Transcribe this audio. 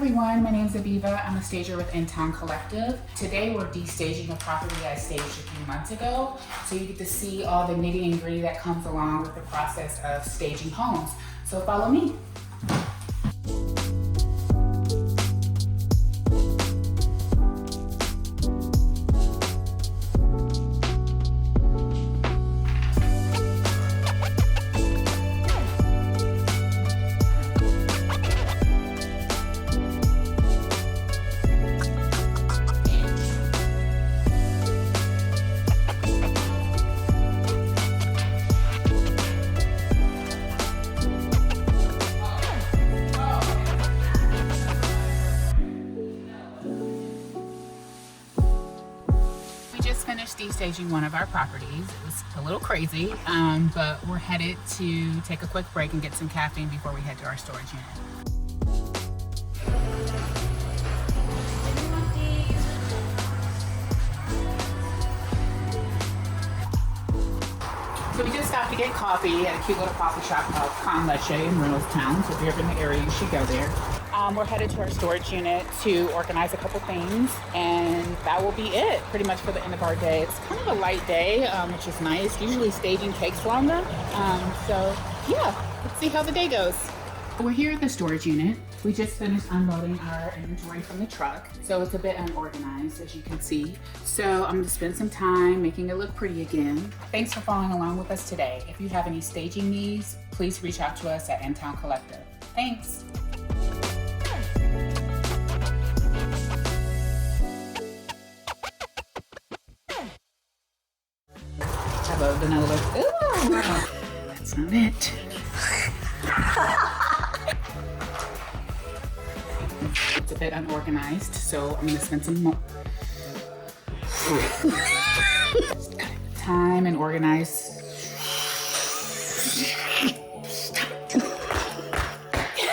everyone, my name is Aviva. I'm a stager with Intown Collective. Today we're de-staging a property I staged a few months ago. So you get to see all the nitty and gritty that comes along with the process of staging homes. So follow me. Finished de-staging one of our properties. It was a little crazy, but we're headed to take a quick break and get some caffeine before we head to our storage unit. So we just stopped to get coffee at a cute little coffee shop called Con Leche in Reynoldstown. So if you're ever in the area, you should go there. We're headed to our storage unit to organize a couple things, and that will be it pretty much for the end of our day. It's kind of a light day, which is nice. Usually staging takes longer. So yeah, let's see how the day goes. We're here at the storage unit. We just finished unloading our inventory from the truck, so it's a bit unorganized, as you can see. So I'm gonna spend some time making it look pretty again. Thanks for following along with us today. If you have any staging needs, please reach out to us at Intown Collective. Thanks. Have a vanilla. Ooh, that's not it. It's a bit unorganized, so I'm gonna spend some more time and organize